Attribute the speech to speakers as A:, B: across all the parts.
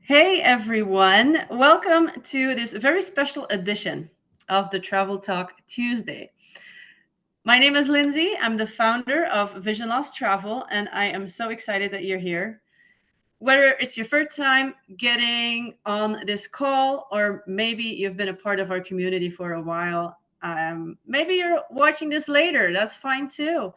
A: Hey everyone, welcome to this very special edition of the Travel Talk Tuesday. My name is Lindsay. I'm the founder of Vision Loss Travel, and I am so excited that you're here. Whether it's your first time getting on this call, or maybe you've been a part of our community for a while, maybe you're watching this later, that's fine too.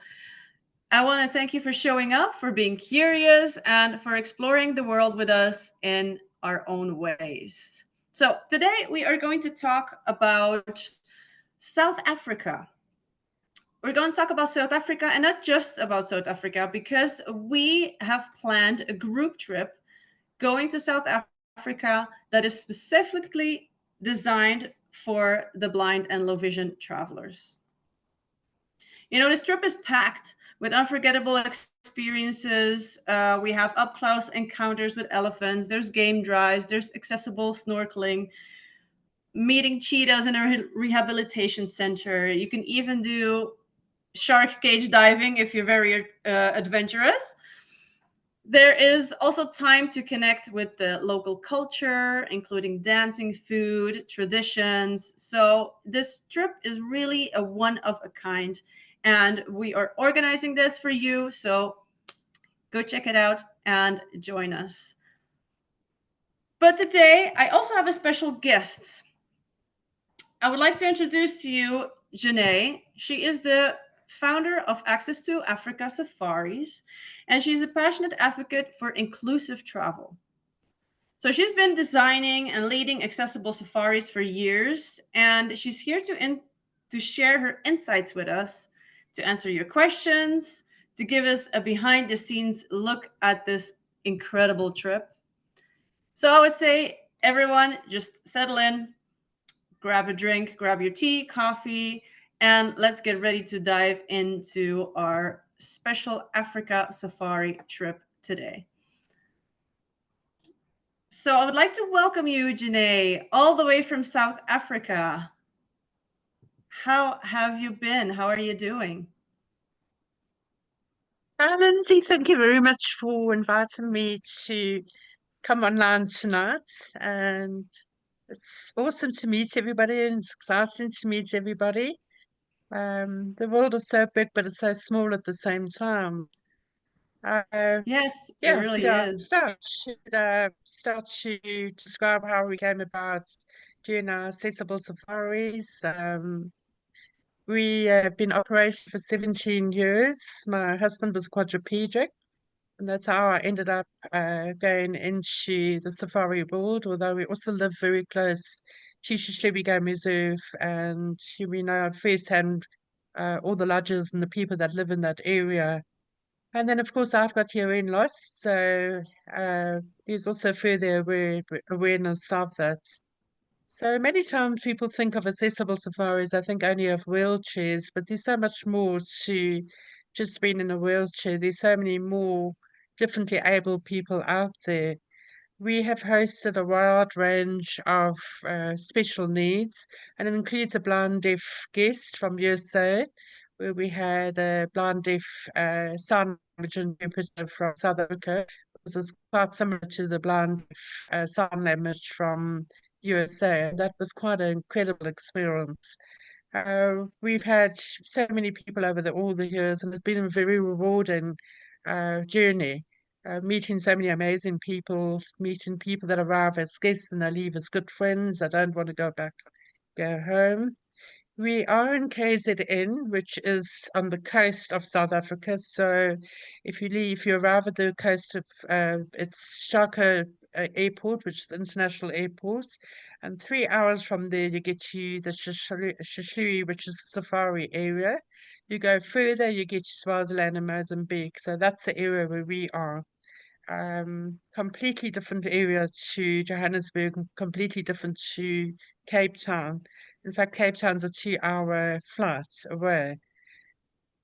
A: I want to thank you for showing up, for being curious, and for exploring the world with us in our own ways. So, today we are going to talk about South Africa. We're going to talk about South Africa, and not just about South Africa, because we have planned a group trip going to South Africa that is specifically designed for the blind and low vision travelers. This trip is packed with unforgettable experiences. We have up close encounters with elephants. There's game drives. There's accessible snorkeling, meeting cheetahs in a rehabilitation center. You can even do shark cage diving if you're very adventurous. There is also time to connect with the local culture, including dancing, food, traditions. So this trip is really a one of a kind, and we are organizing this for you. So go check it out and join us. But today, I also have a special guest. I would like to introduce to you Jennae. She is the founder of Access to Africa Safaris, and she's a passionate advocate for inclusive travel. So she's been designing and leading accessible safaris for years, and she's here to share her insights with us, to answer your questions, to give us a behind the scenes look at this incredible trip. So I would say, everyone, just settle in, grab a drink, grab your tea, coffee, and let's get ready to dive into our special Africa safari trip today. So I would like to welcome you, Jennae, all the way from South Africa. How have you been? How are you doing?
B: Lindsay, thank you very much for inviting me to come online tonight. And it's awesome to meet everybody, and it's exciting to meet everybody. The world is so big, but it's so small at the same time.
A: Yes, it
B: Yeah,
A: really
B: should I
A: is.
B: start? Should start to describe how we came about doing our accessible safaris? We have been operating for 17 years. My husband was quadriplegic. And that's how I ended up going into the safari world, although we also live very close to Hluhluwe Game Reserve, and we know firsthand all the lodges and the people that live in that area. And then, of course, I've got hearing loss, so there's also further awareness of that. So many times people think of accessible safaris, I think only of wheelchairs, but there's so much more to just being in a wheelchair. There's so many more differently able people out there. We have hosted a wide range of special needs, and it includes a blind deaf guest from USA, where we had a blind deaf sign language interpreter from South Africa. This is quite similar to the blind deaf sign language from USA, and that was quite an incredible experience. We've had so many people over all the years, and it's been a very rewarding journey. Meeting so many amazing people, meeting people that arrive as guests and they leave as good friends. They don't want to go home. We are in KZN, which is on the coast of South Africa. So if you arrive at the coast of, it's Shaka Airport, which is the international airport, and 3 hours from there you get to the Hluhluwe, which is the safari area. You go further, you get to Swaziland and Mozambique. So that's the area where we are. Completely different area to Johannesburg, completely different to Cape Town. In fact, Cape Town's a 2 hour flight away.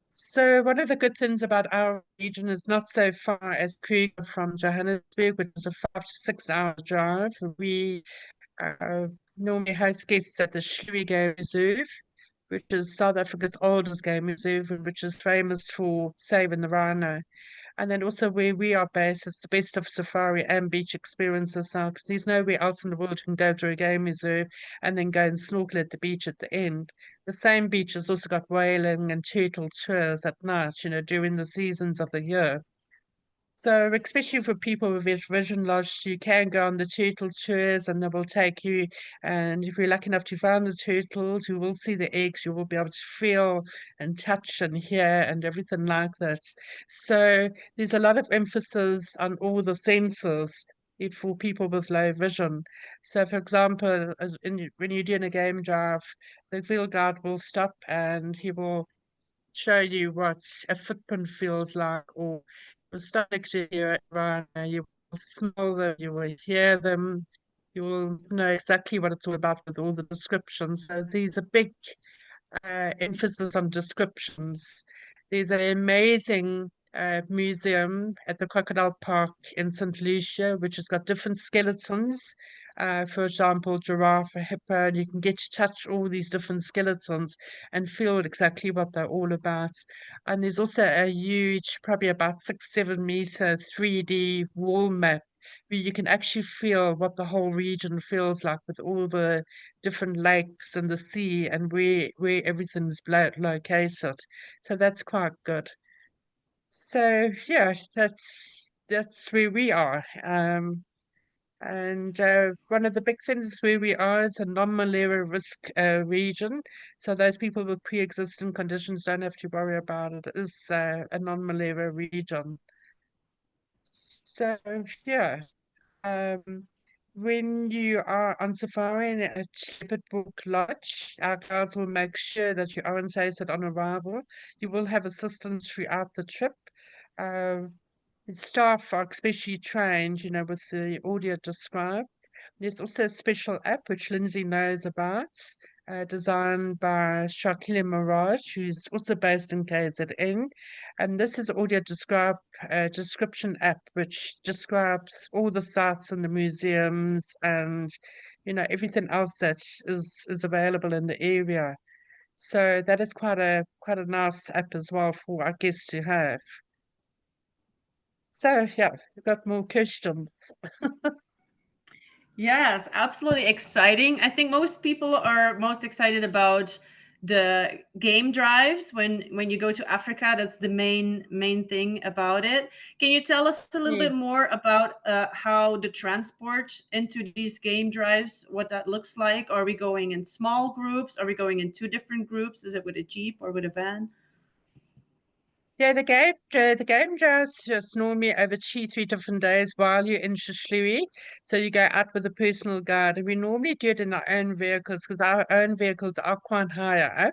B: So one of the good things about our region is not so far as Kruger from Johannesburg, which is a 5 to 6 hour drive. We normally host guests at the Hluhluwe Game Reserve, which is South Africa's oldest game reserve, and which is famous for saving the rhino. And then also where we are based, it's the best of safari and beach experiences now, because there's nowhere else in the world you can go through a game reserve and then go and snorkel at the beach at the end. The same beach has also got whaling and turtle tours at night, during the seasons of the year. So, especially for people with vision loss, you can go on the turtle tours and they will take you. And if you're lucky enough to find the turtles, you will see the eggs, you will be able to feel and touch and hear and everything like that. So, there's a lot of emphasis on all the senses for people with low vision. So, for example, when you're doing a game drive, the field guide will stop and he will show you what a footprint feels like, or you'll start to hear it right now. You will smell them, you will hear them, you will know exactly what it's all about with all the descriptions. So these are big emphasis on descriptions. There's an amazing museum at the Crocodile Park in St. Lucia, which has got different skeletons. For example, giraffe, a hippo, and you can get to touch all these different skeletons and feel exactly what they're all about. And there's also a huge, probably about 6, 7 meter 3D wall map where you can actually feel what the whole region feels like with all the different lakes and the sea and where everything's located. So that's quite good. So yeah, that's where we are. And one of the big things where we are is a non-malaria risk region. So those people with pre-existing conditions don't have to worry about it. It is a non-malaria region. So yeah. Um, when you are on safari in a Shepherd Book Lodge, our guides will make sure that you are sated on arrival. You will have assistance throughout the trip. Uh, the staff are especially trained, with the audio described. There's also a special app which Lindsay knows about, designed by Shakila Mirage, who's also based in KZN. And this is audio description app which describes all the sites and the museums and everything else that is available in the area. So that is quite a nice app as well for our guests to have. So yeah, we've got more questions.
A: Yes, absolutely exciting. I think most people are most excited about the game drives when you go to Africa. That's the main thing about it. Can you tell us a little
B: Yeah.
A: bit more about how the transport into these game drives, what that looks like? Are we going in small groups? Are we going in two different groups? Is it with a jeep or with a van?
B: Yeah, the game just normally over 2, 3 different days while you're in Hluhluwe. So you go out with a personal guide, and we normally do it in our own vehicles because our own vehicles are quite higher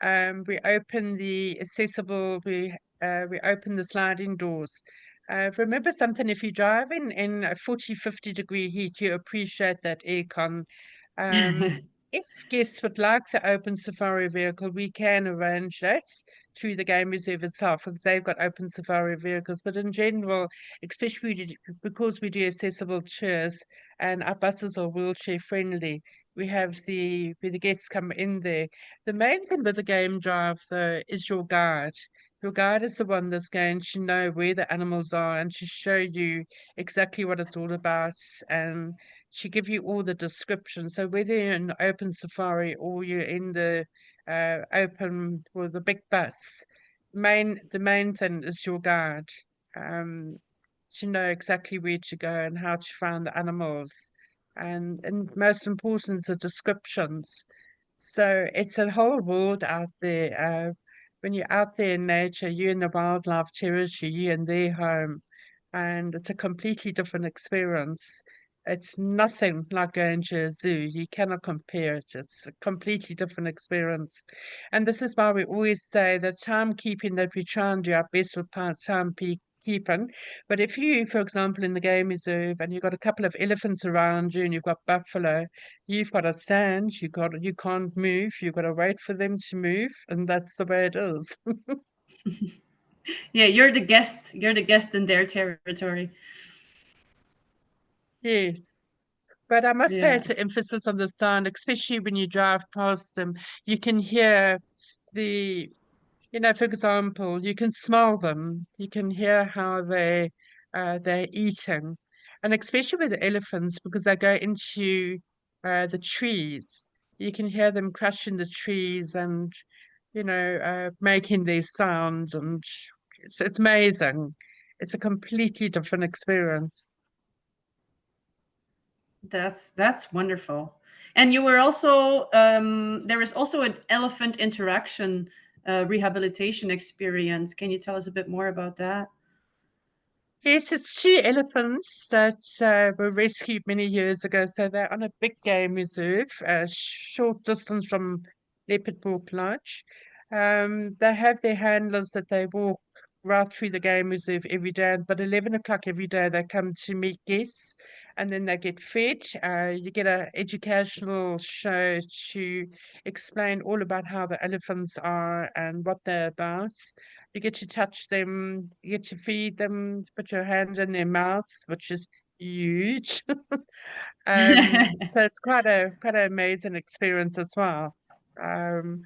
B: up. We open the accessible, we open the sliding doors. Remember something, if you're driving in a 40, 50 degree heat, you appreciate that aircon. If guests would like the open safari vehicle, we can arrange that through the game reserve itself because they've got open safari vehicles. But in general, especially because we do accessible tours and our buses are wheelchair friendly, we have where the guests come in there. The main thing with the game drive, though, is your guide. Your guide is the one that's going to know where the animals are and to show you exactly what it's all about and she give you all the descriptions. So whether you're in open safari or you're in the open or the big bus, the main thing is your guide. Um, to know exactly where to go and how to find the animals. And most important is the descriptions. So it's a whole world out there. When you're out there in nature, you're in the wildlife territory, you're in their home, and it's a completely different experience. It's nothing like going to a zoo. You cannot compare it. It's a completely different experience. And this is why we always say that timekeeping, that we try and do our best with timekeeping. But if you, for example, in the game reserve and you've got a couple of elephants around you and you've got buffalo, you've got to stand, you can't move, you've got to wait for them to move, and that's the way it is.
A: Yeah, you're the guest. You're the guest in their territory.
B: Yes. But I must place the
A: Yes.
B: emphasis on the sound, especially when you drive past them. You can hear the For example, you can smell them, you can hear how they're eating, and especially with the elephants because they go into the trees. You can hear them crushing the trees and making these sounds, and it's amazing. It's a completely different experience.
A: That's wonderful. And you were also there is also an elephant interaction rehabilitation experience. Can you tell us a bit more about that?
B: Yes, it's two elephants that were rescued many years ago. So they're on a big game reserve, a short distance from Leopard Lodge. They have their handlers that they walk right through the game reserve every day. But 11 o'clock every day, they come to meet guests and then they get fed. You get an educational show to explain all about how the elephants are and what they're about. You get to touch them, you get to feed them, put your hand in their mouth, which is huge. So it's quite an amazing experience as well. Um,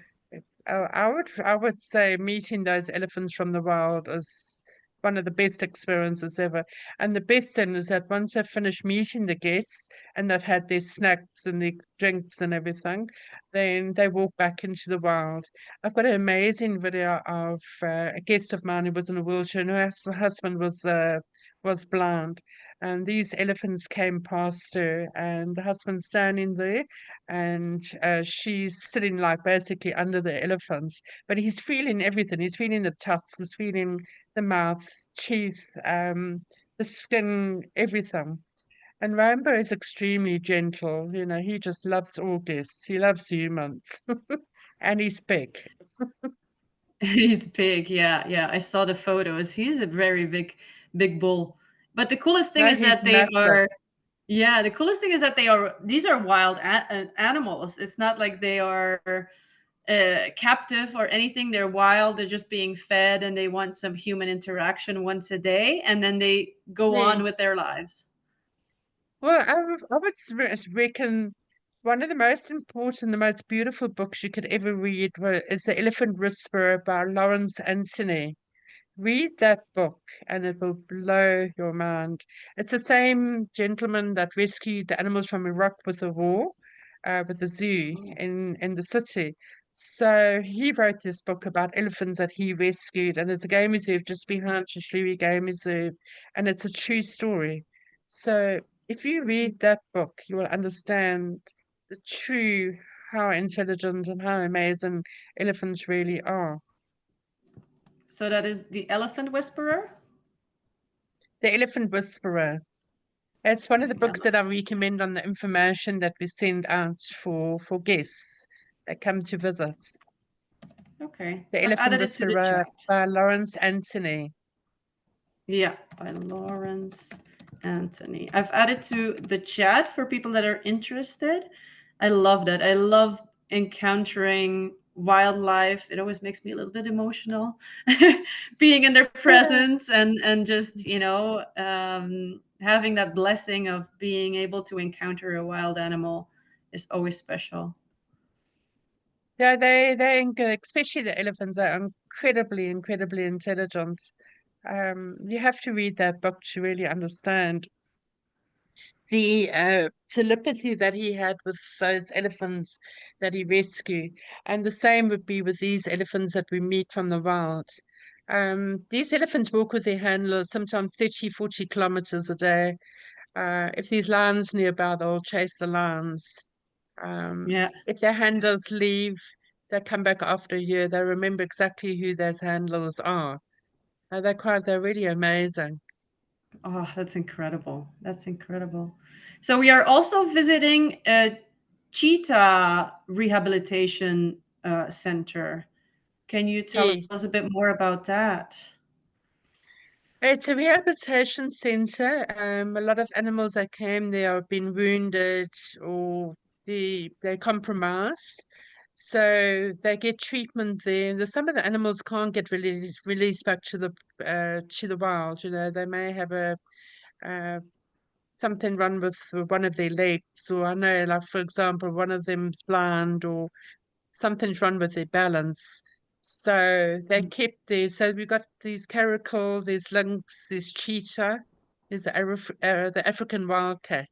B: I would say meeting those elephants from the wild is one of the best experiences ever. And the best thing is that once they've finished meeting the guests and they've had their snacks and their drinks and everything, then they walk back into the wild. I've got an amazing video of a guest of mine who was in a wheelchair and her husband was blind. And these elephants came past her, and the husband's standing there, and she's sitting like basically under the elephants. But he's feeling everything. He's feeling the tusks, he's feeling the mouth, teeth, the skin, everything. And Rambo is extremely gentle. He just loves all guests. He loves humans, and he's big.
A: He's big, yeah, yeah. I saw the photos. He's a very big bull. But the coolest thing
B: No,
A: is
B: he's
A: that they
B: massive.
A: are yeah, the coolest thing is that these are wild animals. It's not like they are captive or anything. They're wild. They're just being fed and they want some human interaction once a day and then they go
B: Yeah.
A: on with their lives.
B: Well, I would reckon one of the most important, the most beautiful books you could ever read is The Elephant Whisperer by Lawrence Anthony. Read that book and it will blow your mind. It's the same gentleman that rescued the animals from Iraq with the war, with the zoo
A: Oh.
B: in the city. So he wrote this book about elephants that he rescued, and there's a game reserve just behind Hluhluwe Game Reserve, and it's a true story. So if you read that book, you will understand the true how intelligent and how amazing elephants really are.
A: So that is The Elephant Whisperer?
B: The Elephant Whisperer. It's one of the
A: The
B: books that I
A: Elephant.
B: recommend on the information that we send out for guests that come to visit.
A: Okay.
B: The
A: I've
B: Elephant
A: added it to the
B: Whisperer
A: chat.
B: by Lawrence Anthony.
A: Yeah, by Lawrence Anthony. I've added to the chat for people that are interested. I love that. I love encountering wildlife. It always makes me a little bit emotional being in their presence and just, having that blessing of being able to encounter a wild animal is always special.
B: Yeah, especially the elephants are incredibly intelligent. You have to read that book to really understand the telepathy that he had with those elephants that he rescued. And the same would be with these elephants that we meet from the wild. These elephants walk with their handlers sometimes 30, 40 kilometers a day. If there's lions nearby, they'll chase the lions.
A: Yeah.
B: If their handlers leave, they come back after a year, they remember exactly who those handlers are. They're really amazing.
A: Oh, that's incredible. That's incredible. So we are also visiting a Cheetah Rehabilitation Center. Can you tell us a
B: Yes.
A: bit more about that?
B: It's a rehabilitation center. A lot of animals that came there have been wounded or they're compromised. So they get treatment there. Some of the animals can't get released back to the wild. They may have a uh, something wrong with one of their legs, or I know, like for example, one of them's blind, or something's wrong with their balance. So they kept there. So we've got these caracal, there's lynx, there's cheetah, there's the African wildcat.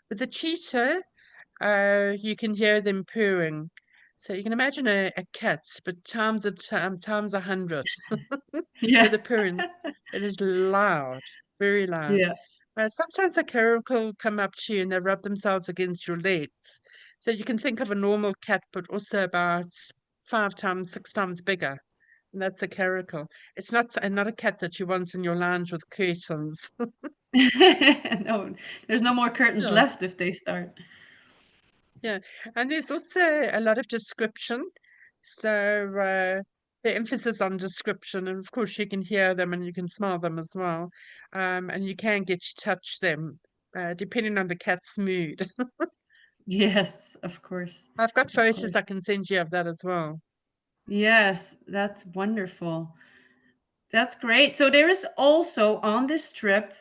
B: With the cheetah, you can hear them purring. So you can imagine a cat, but times 100 with
A: Yeah.
B: the purring. It is loud, very loud.
A: Yeah.
B: Sometimes a caracal will come up to you and they rub themselves against your legs. So you can think of a normal cat, but also about 5 times, 6 times bigger. And that's a caracal. It's not a cat that you want in your lounge with curtains.
A: No, there's no more curtains
B: Yeah,
A: left if they start.
B: yeah. And there's also a lot of description. So the emphasis on description, and of course you can hear them and you can smell them as well. And you can get to touch them, depending on the cat's mood.
A: Yes, of course.
B: I've got
A: Of
B: photos I
A: course.
B: can send you of that as well.
A: Yes, that's wonderful. That's great. So there is also on this trip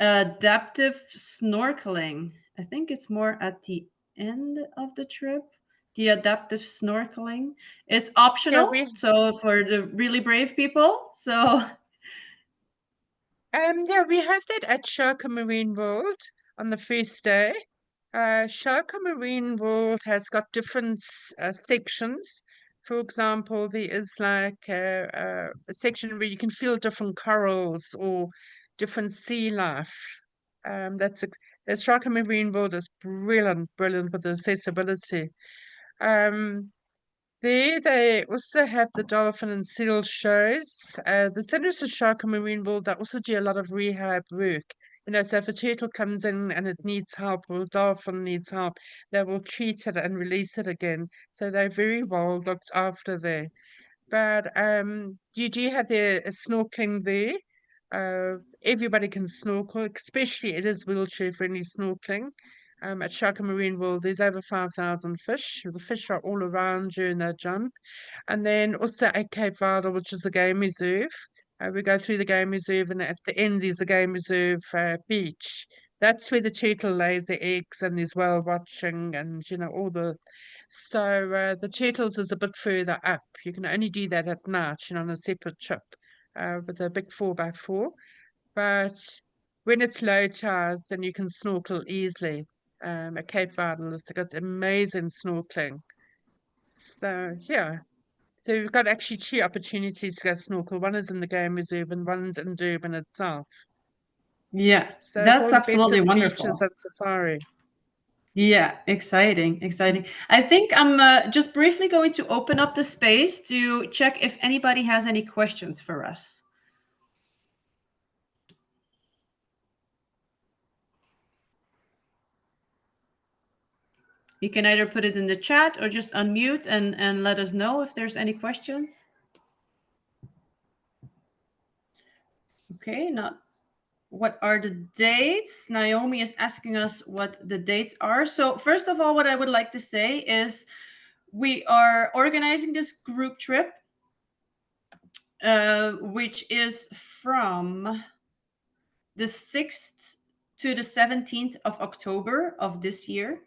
A: adaptive snorkeling. I think it's more at the end of the trip. The adaptive snorkeling is
B: Yeah,
A: optional, so for the really brave people. So
B: we have that at Sharka Marine World on the first day. Sharka Marine World has got different sections. For example, there is like a section where you can feel different corals or different sea life. That's the Sharka Marine World is brilliant, brilliant with the accessibility. Um, There they also have the dolphin and seal shows. The Centers for Shark and Marine World, they also do a lot of rehab work. So if a turtle comes in and it needs help or a dolphin needs help, they will treat it and release it again. So they're very well looked after there. But you do have the snorkeling there. Everybody can snorkel, especially it is wheelchair-friendly snorkeling. At Shark and Marine World, there's over 5,000 fish. The fish are all around you and they jump. And then also at Cape Verde, which is a game reserve. We go through the game reserve, and at the end, there's the game reserve beach. That's where the turtle lays the eggs, and there's whale watching, and all the. So the turtles is a bit further up. You can only do that at night, on a separate trip with a big 4x4. But when it's low tide, then you can snorkel easily. At Cape Verde, it's got amazing snorkeling. So yeah. So we've got actually two opportunities to go snorkel. One is in the game reserve and one's in Durban itself.
A: yeah,
B: So it's
A: that's
B: all the best of
A: absolutely
B: the beaches
A: wonderful.
B: and safari.
A: Yeah, exciting, exciting. I think I'm just briefly going to open up the space to check if anybody has any questions for us. You can either put it in the chat or just unmute and let us know if there's any questions. Okay, not what are the dates? Naomi is asking us what the dates are. So, first of all, what I would like to say is we are organizing this group trip, which is from the 6th to the 17th of October of this year.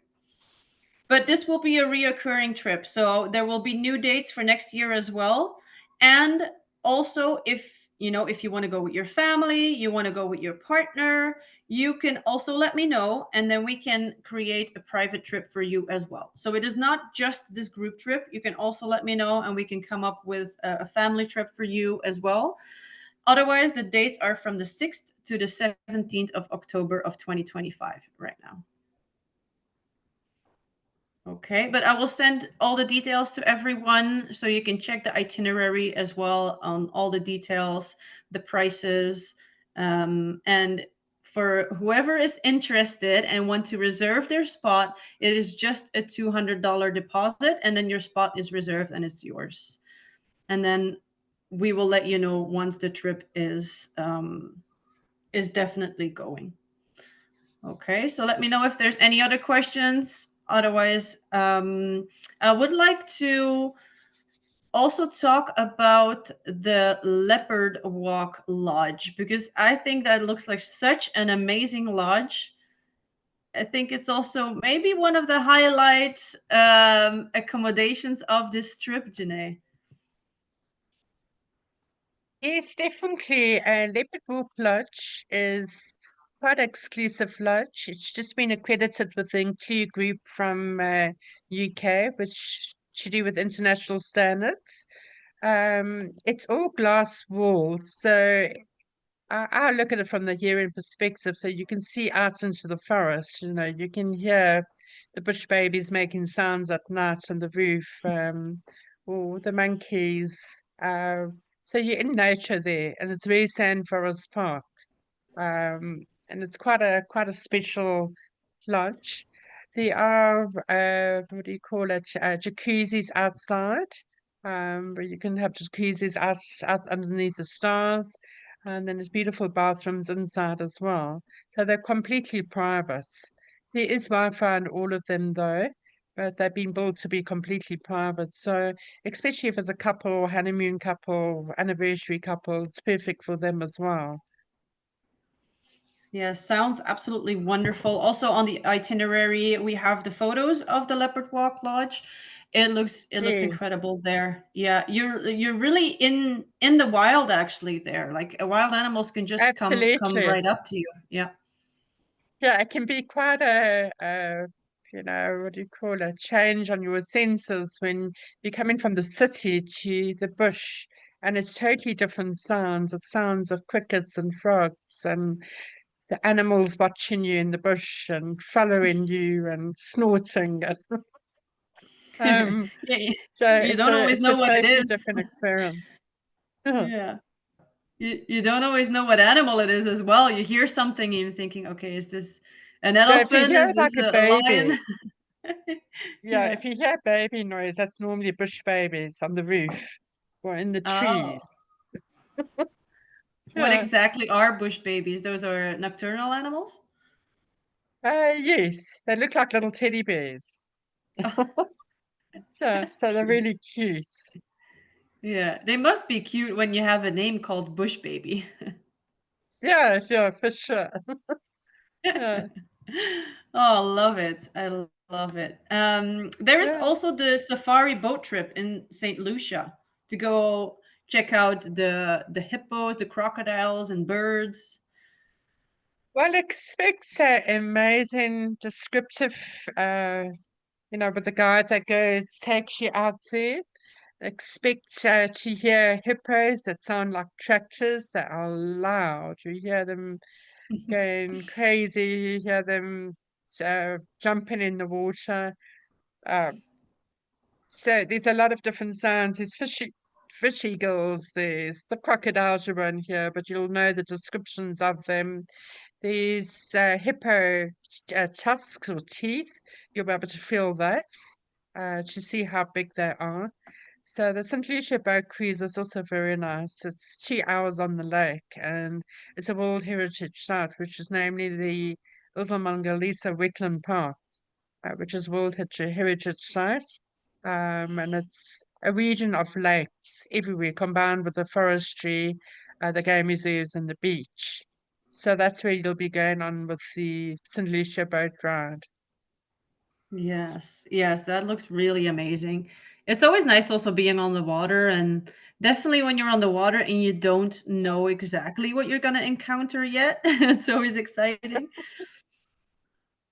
A: But this will be a reoccurring trip. So there will be new dates for next year as well. And also, if you want to go with your family, you want to go with your partner, you can also let me know, and then we can create a private trip for you as well. So it is not just this group trip. You can also let me know, and we can come up with a family trip for you as well. Otherwise, the dates are from the 6th to the 17th of October of 2025 right now. Okay, but I will send all the details to everyone so you can check the itinerary as well on all the details, the prices, and for whoever is interested and want to reserve their spot, it is just a $200 deposit, and then your spot is reserved and it's yours. And then we will let you know once the trip is definitely going. Okay, so let me know if there's any other questions. Otherwise, I would like to also talk about the Leopard Walk Lodge because I think that looks like such an amazing lodge. I think it's also maybe one of the highlight accommodations of this trip, Jennae.
B: Yes, definitely. Leopard Walk Lodge is quite exclusive lodge. It's just been accredited with the Include group from UK, which to do with international standards. It's all glass walls, so I look at it from the hearing perspective, so you can see out into the forest. You know, you can hear the bush babies making sounds at night on the roof, or the monkeys. So you're in nature there, and it's very Forest Park. And it's quite a special lodge. There are what do you call it? Jacuzzis outside, where you can have jacuzzis out underneath the stars, and then there's beautiful bathrooms inside as well. So they're completely private. There is Wi-Fi in all of them though, but they've been built to be completely private. So especially if it's a couple, honeymoon couple, anniversary couple, it's perfect for them as well.
A: Yeah, sounds absolutely wonderful. Also on the itinerary, we have the photos of the Leopard Walk Lodge. It looks
B: Yes,
A: incredible there. Yeah, you're really in the wild actually there. Like wild animals can just come
B: absolutely.
A: right up to you. Yeah.
B: Yeah, it can be quite what do you call it, change on your senses when you're coming from the city to the bush, and it's totally different sounds. It's sounds of crickets and frogs and the animals watching you in the bush and following you and snorting. And, um,
A: Yeah,
B: so
A: you don't always
B: it's a
A: know what it
B: totally
A: is.
B: different experience.
A: Yeah. You don't always know what animal it is as well. You hear something and you're thinking, okay, is this an
B: Yeah, if you
A: elephant?
B: hear
A: Is
B: like
A: this
B: a
A: a lion?
B: baby, yeah,
A: Yeah.
B: if you hear baby noise, that's normally bush babies on the roof or in the
A: Oh.
B: trees.
A: What
B: Yeah.
A: exactly are bush babies? Those are nocturnal animals?
B: Yes, they look like little teddy bears.
A: Oh,
B: So they're
A: cute.
B: really cute.
A: Yeah, they must be cute when you have a name called bush baby.
B: Yeah, yeah, for sure. Yeah,
A: Oh, love it. Love it. There is
B: yeah.
A: also the safari boat trip in St. Lucia to go check out the hippos, the crocodiles, and birds.
B: Well, expect amazing descriptive, with the guide that goes, takes you out there. Expect to hear hippos that sound like tractors that are loud. You hear them going crazy, you hear them jumping in the water. Uh, So there's a lot of different sounds. There's fish eagles, there's the crocodiles you won't hear, but you'll know the descriptions of them. There's hippo tusks or teeth. You'll be able to feel that to see how big they are. So the St. Lucia boat cruise is also very nice. It's 2 hours on the lake, and it's a World Heritage Site, which is namely the Ullamangalisa Wetland Park, which is Heritage Site. And it's a region of lakes everywhere combined with the forestry, the game reserves, and the beach. So that's where you'll be going on with the St. Lucia boat ride.
A: Yes, yes, that looks really amazing. It's always nice also being on the water, and definitely when you're on the water and you don't know exactly what you're gonna encounter yet, it's always exciting.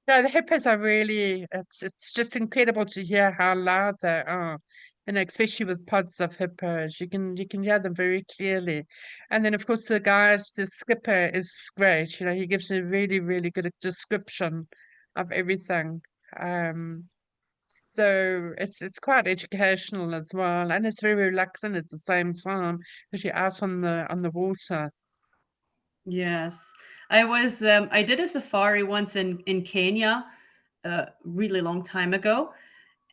B: No, the hippos are really, it's just incredible to hear how loud they are. And especially with pods of hippos, you can hear them very clearly. And then of course the skipper is great. He gives a really, really good description of everything. Um, so it's quite educational as well, and it's very relaxing at the same time because you're out on the water.
A: Yes. I did a safari once in Kenya, a really long time ago.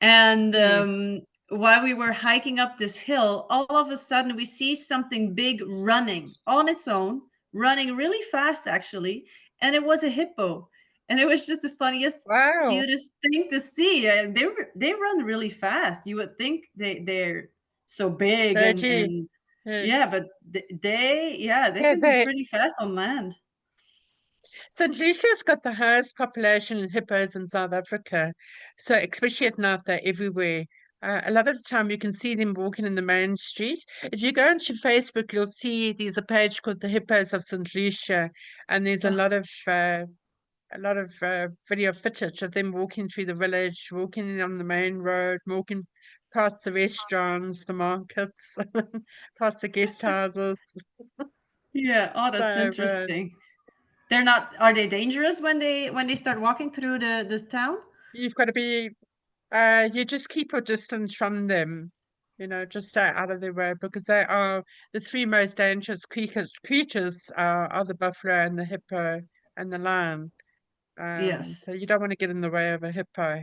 A: And
B: Yes.
A: while we were hiking up this hill, all of a sudden we see something big running on its own, running really fast actually, and it was a hippo. And it was just the funniest,
B: Wow.
A: cutest thing to see. They run really fast. You would think they're so big
B: So gee,
A: and
B: yeah,
A: yeah, but they
B: yeah,
A: can be
B: they
A: pretty fast on land.
B: St. Lucia's got the highest population of hippos in South Africa. So especially at night, they're everywhere. A lot of the time you can see them walking in the main street. If you go onto Facebook, you'll see there's a page called the Hippos of St. Lucia, and there's
A: Oh,
B: a lot of video footage of them walking through the village, walking on the main road, walking past the restaurants, the markets, past the guest houses.
A: yeah. Oh, that's
B: So
A: interesting. They're not. Are they dangerous when they start walking through the town?
B: you've got to be, you just keep your distance from them, just stay out of their way because they are the three most dangerous creatures are the buffalo and the hippo and the lion.
A: Yes.
B: So you don't want to get in the way of a hippo.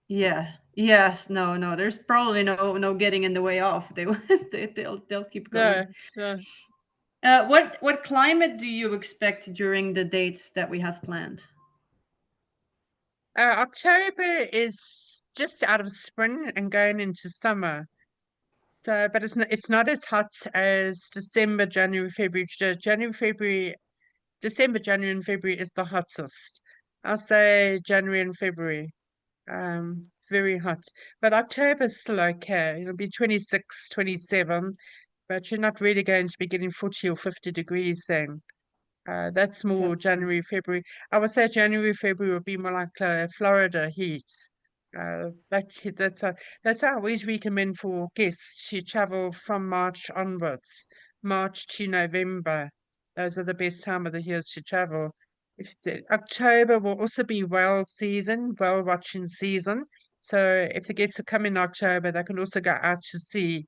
A: Yeah. Yes. No. No. There's probably no getting in the way off. They'll keep going.
B: No, no.
A: What climate do you expect during the dates that we have planned?
B: October is just out of spring and going into summer. So, but it's not as hot as December, January, February. January, February, December, January, and February is the hottest. I'll say January and February. Very hot. But October's still okay. It'll be 26, 27, but you're not really going to be getting 40 or 50 degrees then. That's more
A: That's good.
B: January, February. I would say January, February would be more like Florida heat. That's how I always recommend for guests to travel from March onwards, March to November. Those are the best time of the year to travel. October will also be whale season, whale watching season. So if the guests are coming in October, they can also go out to sea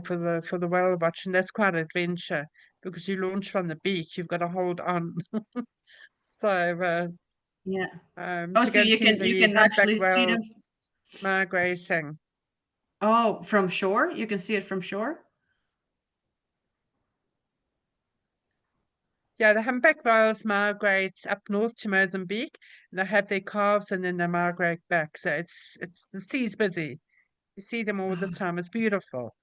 B: for the whale watching. That's quite an adventure because you launch from the beach, you've got to hold on. So
A: Yeah. Oh,
B: to
A: so
B: go and see
A: you
B: the
A: can
B: humpback
A: actually see them.
B: whales migrating.
A: Oh, from shore? You can see it from shore?
B: Yeah, the humpback whales migrate up north to Mozambique. And they have their calves and then they migrate back. So it's the sea's busy. You see them all the
A: Oh,
B: time. It's beautiful.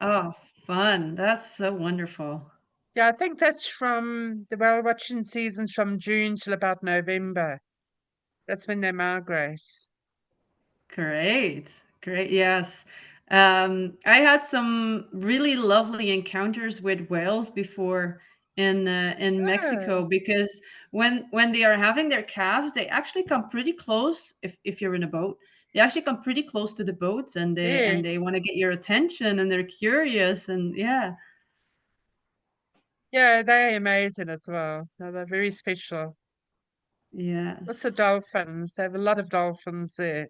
A: oh, fun. That's so wonderful.
B: Yeah, I think that's from the whale watching season's from June till about November. That's when they migrate.
A: Great. Great. Yes. I had some really lovely encounters with whales before in Mexico
B: Oh,
A: because when they are having their calves, they actually come pretty close if you're in a boat. They actually come pretty close to the boats
B: yeah.
A: and they want to get your attention and they're curious and yeah.
B: Yeah, they're amazing as well. So they're very special. Also
A: Yes.
B: dolphins. They have a lot of dolphins there.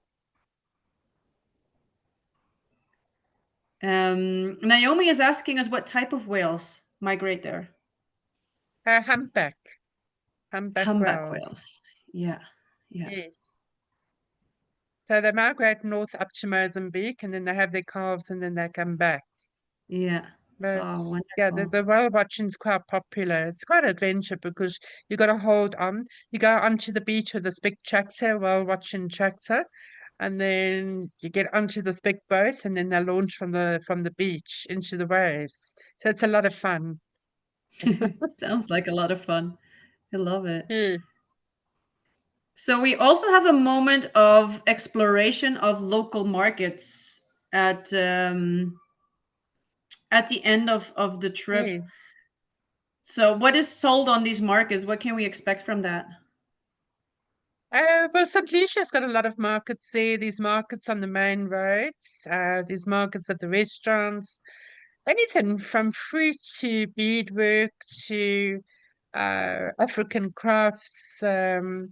A: Naomi is asking us what type of whales migrate there.
B: Humpback. Humpback
A: Humpback
B: whales.
A: whales. Yeah. Yeah.
B: Yes. So they migrate north up to Mozambique and then they have their calves and then they come back.
A: Yeah.
B: But
A: Oh,
B: yeah,
A: wonderful.
B: the whale watching's quite popular. It's quite an adventure because you got to hold on. You go onto the beach with this big tractor, whale watching tractor, and then you get onto this big boat and then they launch from the beach into the waves. So it's a lot of fun.
A: Sounds like a lot of fun. I love it.
B: Yeah.
A: So we also have a moment of exploration of local markets at the end of the trip.
B: Yeah.
A: So what is sold on these markets? What can we expect from that?
B: Well, St. Lucia's got a lot of markets there. These markets on the main roads, these markets at the restaurants, anything from fruit to beadwork to African crafts to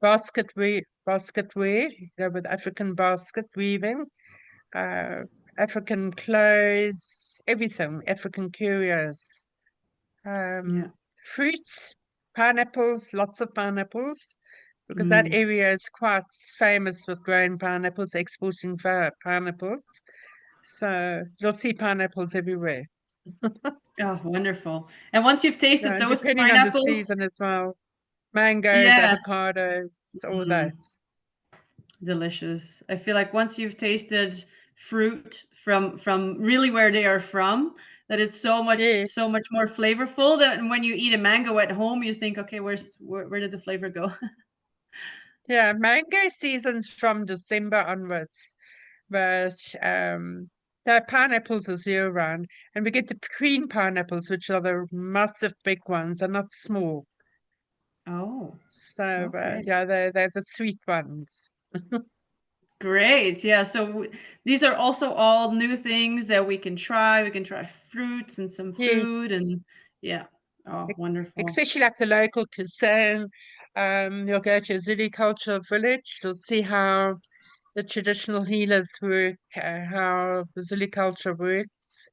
B: basketware, with African basket weaving, uh, African clothes, everything, African curios.
A: Yeah.
B: Fruits, pineapples, lots of pineapples, because that
A: Mm.
B: area is quite famous with growing pineapples, exporting pineapples. So you'll see pineapples everywhere.
A: Oh, wonderful. And once you've tasted
B: Yeah, and
A: those
B: depending on the
A: pineapples,
B: season as well, mangoes,
A: yeah.
B: avocados, all
A: Mm.
B: that.
A: Delicious. I feel like once you've tasted fruit from really where they are from, that it's
B: Yeah,
A: so much more flavorful than when you eat a mango at home. You think, okay, where did the flavor go?
B: Yeah, mango season's from December onwards, but there are pineapples is year round, and we get the green pineapples, which are the massive big ones, and not small.
A: Oh,
B: So
A: okay.
B: yeah, they're the sweet ones.
A: Great. Yeah. So these are also all new things that we can try. We can try fruits and some food
B: Yes,
A: and yeah. Oh,
B: e-
A: wonderful.
B: especially like the local cuisine. You'll go to a Zulu cultural village. You'll see how the traditional healers work, how the Zulu culture works.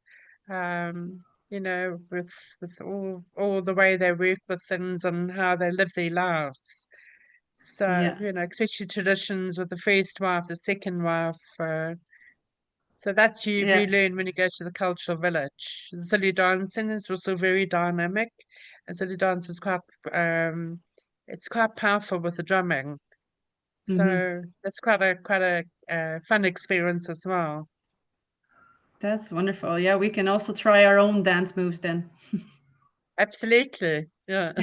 B: Um, with all the way they work with things and how they live their lives. So,
A: Yeah.
B: especially traditions with the first wife, the second wife. So that you
A: Yeah.
B: relearn when you go to the cultural village. Zulu dancing is also very dynamic. And Zulu dance is it's quite powerful with the drumming.
A: Hmm.
B: So it's quite a fun experience as well.
A: That's wonderful. Yeah. We can also try our own dance moves then.
B: Absolutely. Yeah.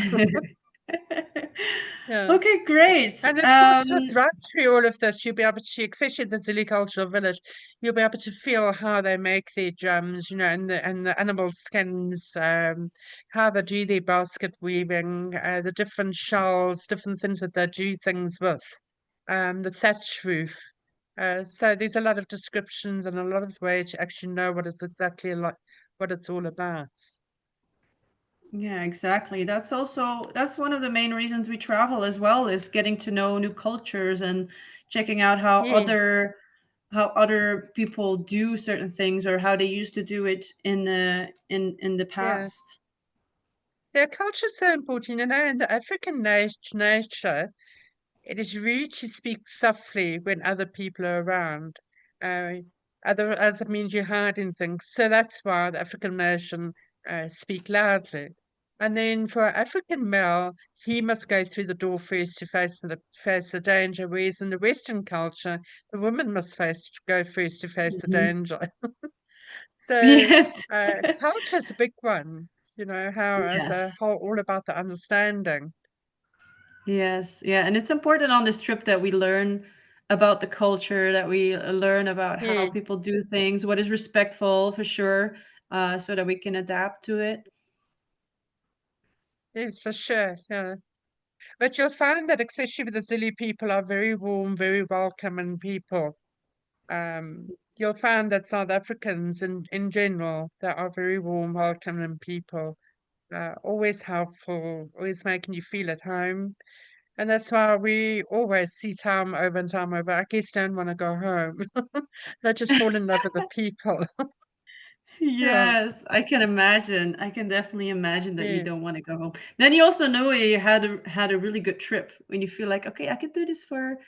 B: Yeah.
A: Okay, great.
B: And of course, with right through all of this, you'll be able to, especially the Zulu cultural village, you'll be able to feel how they make their drums, and the animal skins, how they do their basket weaving, the different shells, different things that they do things with, the thatch roof. So there's a lot of descriptions and a lot of ways to actually know what it's exactly like, what it's all about.
A: Yeah, exactly. That's one of the main reasons we travel as well is getting to know new cultures and checking out
B: Yeah,
A: how other people do certain things or how they used to do it in the
B: yeah.
A: past.
B: Yeah, culture's so important, in the African nature. It is rude to speak softly when other people are around. Uh, as it means you're hiding things. So that's why the African nation speak loudly. And then for an African male, he must go through the door first to face the danger. Whereas in the Western culture, the woman must go first to face the
A: Mhm.
B: danger. So
A: Yeah.
B: culture's a big one. How the
A: Yes.
B: whole all about the understanding.
A: Yes. Yeah, and it's important on this trip that we learn about the culture, that we learn about how
B: Yeah,
A: people do things, what is respectful for sure, so that we can adapt to it.
B: yes, for sure. Yeah. But you'll find that especially with the Zulu people are very warm, very welcoming people. You'll find that South Africans in general, they are very warm, welcoming people, always helpful, always making you feel at home. And that's why we always see time over and time over. I guess don't want to go home. They just fall in love with the people. Yeah,
A: Yes, I can imagine. I can definitely imagine that you
B: yeah,
A: don't wanna go home. Then you also know you had a really good trip when you feel like, "Okay, I could do this for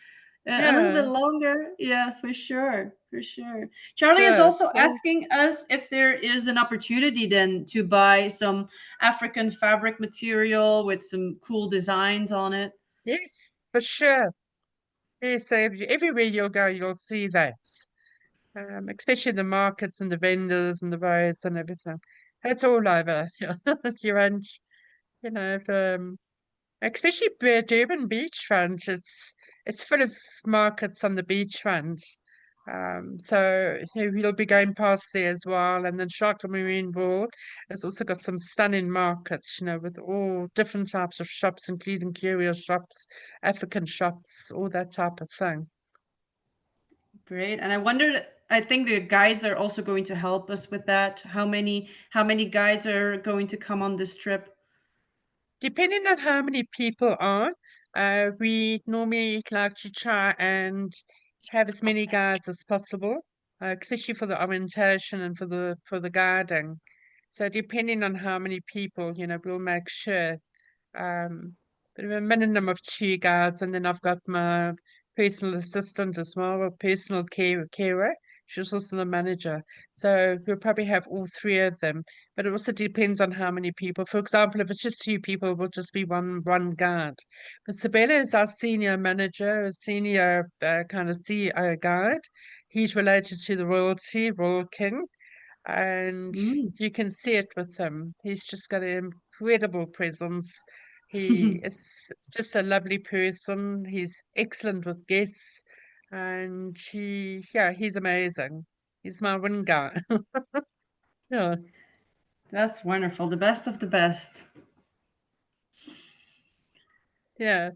A: a little bit
B: yeah,
A: longer." Yeah, for sure, for sure. Charlie is
B: sure.
A: also
B: Yeah.
A: asking us if there is an opportunity then to buy some African fabric material with some cool designs on it.
B: Yes, for sure. Yes, so everywhere you'll go, you'll see that. Especially the markets and the vendors and the roads and everything. It's all over. You won't, you know, if, especially Durban beachfront. It's full of markets on the beachfront. So you'll be going past there as well. And then Shark Marine Board has also got some stunning markets, with all different types of shops, including curio shops, African shops, all that type of thing.
A: Great. And I wondered, I think the guides are also going to help us with that. How many guides are going to come on this trip?
B: Depending on how many people are, we normally like to try and have as many guides as possible, especially for the orientation and for the guiding. So depending on how many people, we'll make sure um, but a minimum of two guards, and then I've got my personal assistant as well, a personal carer. She's also the manager. So we'll probably have all three of them. But it also depends on how many people. For example, if it's just two people, it will just be one guard. But Sabella is our senior manager, a senior kind of CEO guard. He's related to the royalty, Royal King, and
A: Mm,
B: you can see it with him. He's just got an incredible presence. He is just a lovely person. He's excellent with guests, and yeah, he's amazing. He's my win guy. Yeah,
A: That's wonderful. The best of the best.
B: yeah.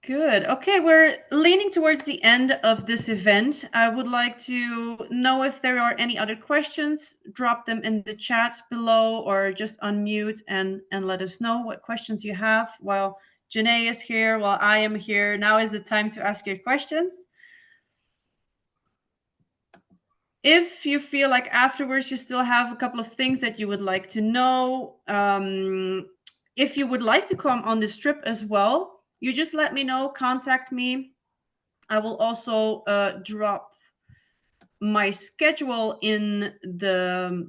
A: Good. Okay, we're leaning towards the end of this event. I would like to know if there are any other questions. Drop them in the chat below or just unmute and let us know what questions you have while Jennae is here, while I am here. Now is the time to ask your questions. If you feel like afterwards you still have a couple of things that you would like to know, if you would like to come on this trip as well, you just let me know, contact me. I will also drop my schedule in the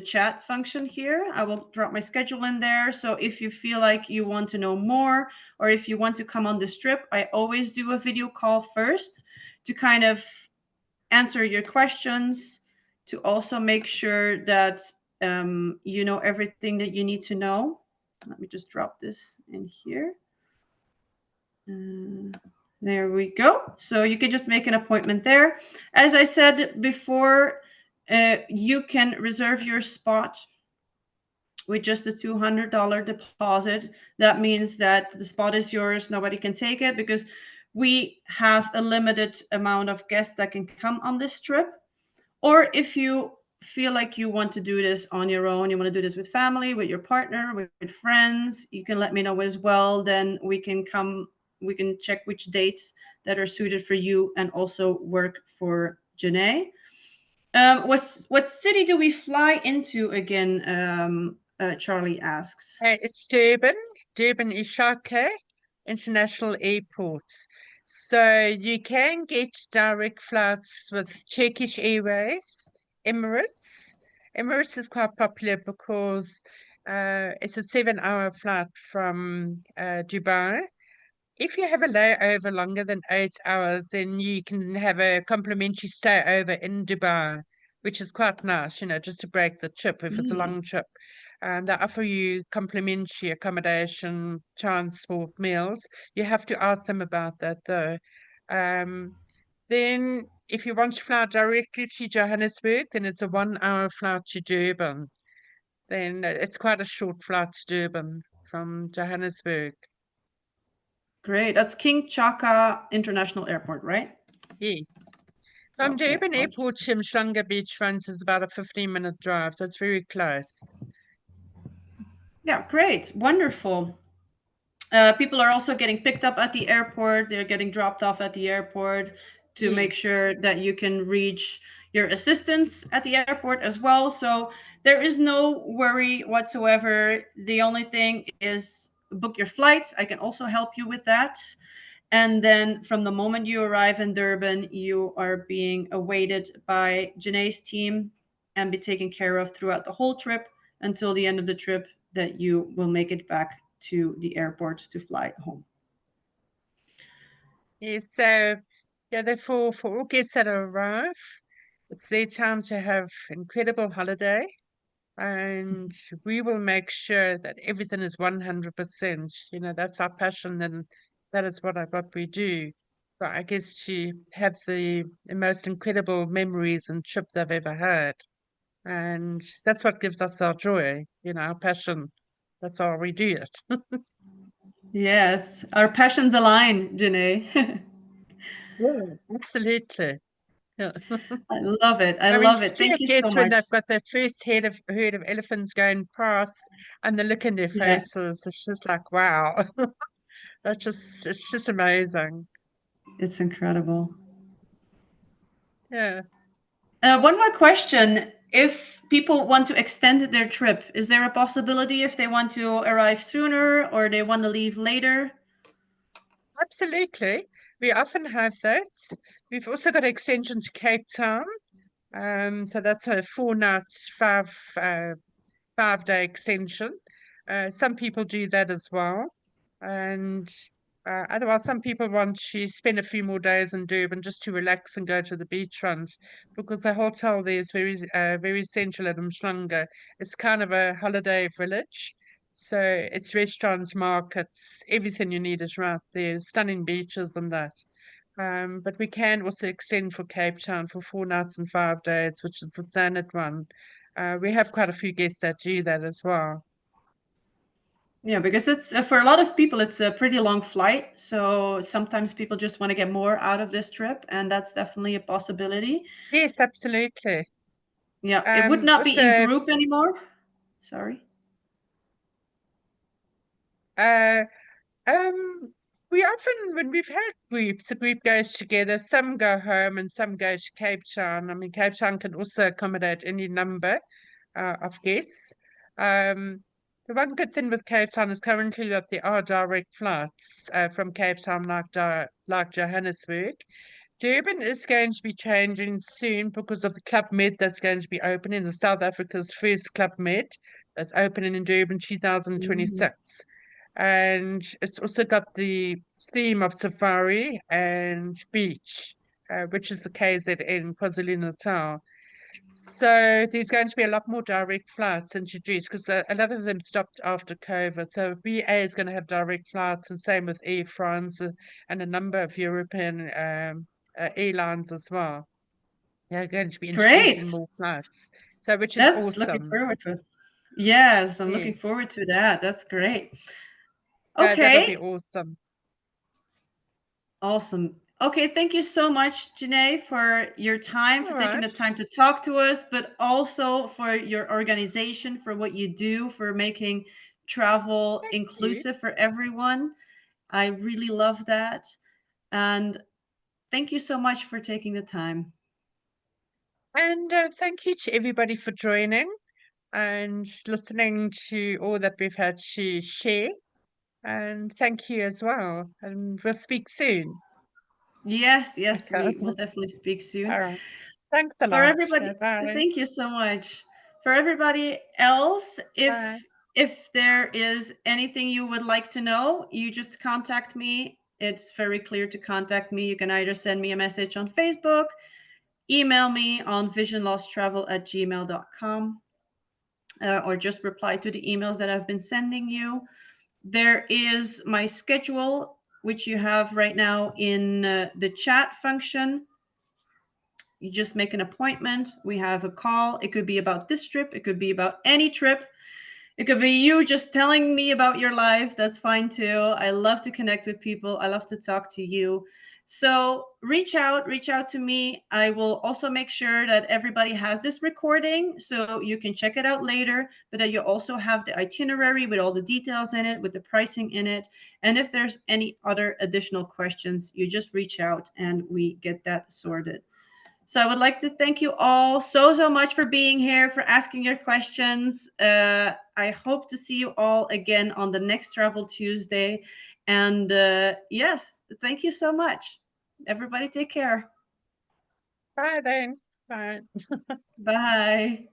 A: chat function here. I will drop my schedule in there. So if you feel like you want to know more, or if you want to come on this trip, I always do a video call first to kind of answer your questions, to also make sure that you know everything that you need to know. Let me just drop this in here. There we go. So you can just make an appointment there. As I said before, you can reserve your spot with just a $200 deposit. That means that the spot is yours. Nobody can take it because we have a limited amount of guests that can come on this trip. Or if you feel like you want to do this on your own, you want to do this with family, with your partner, with friends, you can let me know as well. Then we can check which dates that are suited for you and also work for Jennae. What city do we fly into again? Charlie asks.
B: It's Durban Ishaka International Airport. So you can get direct flights with Turkish Airways, Emirates. Emirates is quite popular because it's a 7-hour flight from Dubai. If you have a layover longer than 8 hours, then you can have a complimentary stay over in Dubai, which is quite nice, just to break the trip if it's a long trip. They offer you complimentary accommodation, transport, meals. You have to ask them about that though. Um, then, if you want to fly directly to Johannesburg, then it's a 1-hour flight to Durban. Then it's quite a short flight to Durban from Johannesburg.
A: Great. That's King Chaka International Airport, right?
B: Yes. From
A: Okay.
B: Durban Airport to Mshlanga Beachfront is about a 15-minute drive, so it's very close.
A: Yeah, great. Wonderful. People are also getting picked up at the airport. They're getting dropped off at the airport to make
B: Yes.
A: sure that you can reach your assistants at the airport as well. So there is no worry whatsoever. The only thing is book your flights. I can also help you with that. And then from the moment you arrive in Durban, you are being awaited by Jennae's team and be taken care of throughout the whole trip until the end of the trip, that you will make it back to the airport to fly home.
B: Yes, so yeah, therefore for all guests that arrive, it's their time to have incredible holiday, and we will make sure that everything is 100%. That's our passion, and that is what we do. So I guess to have the most incredible memories and trip they've ever had. And that's what gives us our joy, our passion. That's all we do it.
A: Yes, our passions align, Jennae.
B: Yeah, absolutely. Yeah.
A: I love it. I
B: I mean,
A: love
B: to
A: it.
B: see a
A: Thank you so
B: guest when
A: much.
B: they've got their first herd of elephants going past and the look in their
A: Yeah,
B: faces, it's just like, wow. It's just amazing.
A: it's incredible.
B: Yeah.
A: One more question. If people want to extend their trip, is there a possibility if they want to arrive sooner or they want to leave later?
B: Absolutely. We often have that. We've also got an extension to Cape Town. So that's a 4-night, 5-day extension. Some people do that as well. And otherwise, some people want to spend a few more days in Durban just to relax and go to the beachfront because the hotel there is very central at Mshlanga. It's kind of a holiday village. So it's restaurants, markets, everything you need is right there. Stunning beaches and that. But we can also extend for Cape Town for 4 nights and 5 days, which is the standard one. We have quite a few guests that do that as well.
A: Yeah, because it's for a lot of people, it's a pretty long flight. So sometimes people just want to get more out of this trip, and that's definitely a possibility.
B: Yes, absolutely.
A: Yeah, it would not be in
B: Also,
A: group anymore. Sorry.
B: uh, Um, we often, when we've had groups, a group goes together, some go home and some go to Cape Town. I mean, Cape Town can also accommodate any number of guests. Um, the one good thing with Cape Town is currently that there are direct flights from Cape Town, like Johannesburg. Durban is going to be changing soon because of the Club Med that's going to be opening, the South Africa's first Club Med that's opening in Durban
A: Mhm.
B: 2026. And it's also got the theme of safari and beach, which is the KZN, KwaZulu-Natal. So there's going to be a lot more direct flights introduced because a lot of them stopped after COVID. So BA is going to have direct flights, and same with Air France and a number of European airlines as well. They're going to be introducing
A: Great.
B: more flights, so which is
A: That's looking
B: awesome.
A: forward to it. Yes, I'm looking
B: Yes,
A: forward to that. That's great.
B: that'll be
A: Okay,
B: awesome.
A: awesome. Okay, thank you so much, Jennae, for your time,
B: All
A: for taking
B: right.
A: the time to talk to us, but also for your organization, for what you do, for making travel
B: Thank you.
A: inclusive for everyone. I really love that. And thank you so much for taking the time.
B: And thank you to everybody for joining and listening to all that we've had to share. And thank you as well. And we'll speak soon.
A: Yes, yes,
B: Okay.
A: we will definitely speak soon.
B: All right. Thanks a
A: For
B: lot.
A: everybody,
B: Bye.
A: thank you so much. For everybody else,
B: Bye.
A: if there is anything you would like to know, you just contact me. It's very clear to contact me. You can either send me a message on Facebook, email me on visionlosstravel@gmail.com, or just reply to the emails that I've been sending you. There is my schedule, which you have right now in the chat function. You just make an appointment. We have a call. It could be about this trip. It could be about any trip. It could be you just telling me about your life. That's fine too. I love to connect with people. I love to talk to you. So reach out to me. I will also make sure that everybody has this recording so you can check it out later, but that you also have the itinerary with all the details in it, with the pricing in it. And if there's any other additional questions, you just reach out and we get that sorted. So I would like to thank you all so much for being here, for asking your questions. I hope to see you all again on the next Travel Tuesday. And yes, thank you so much. Everybody take care.
B: Bye then. Bye.
A: Bye.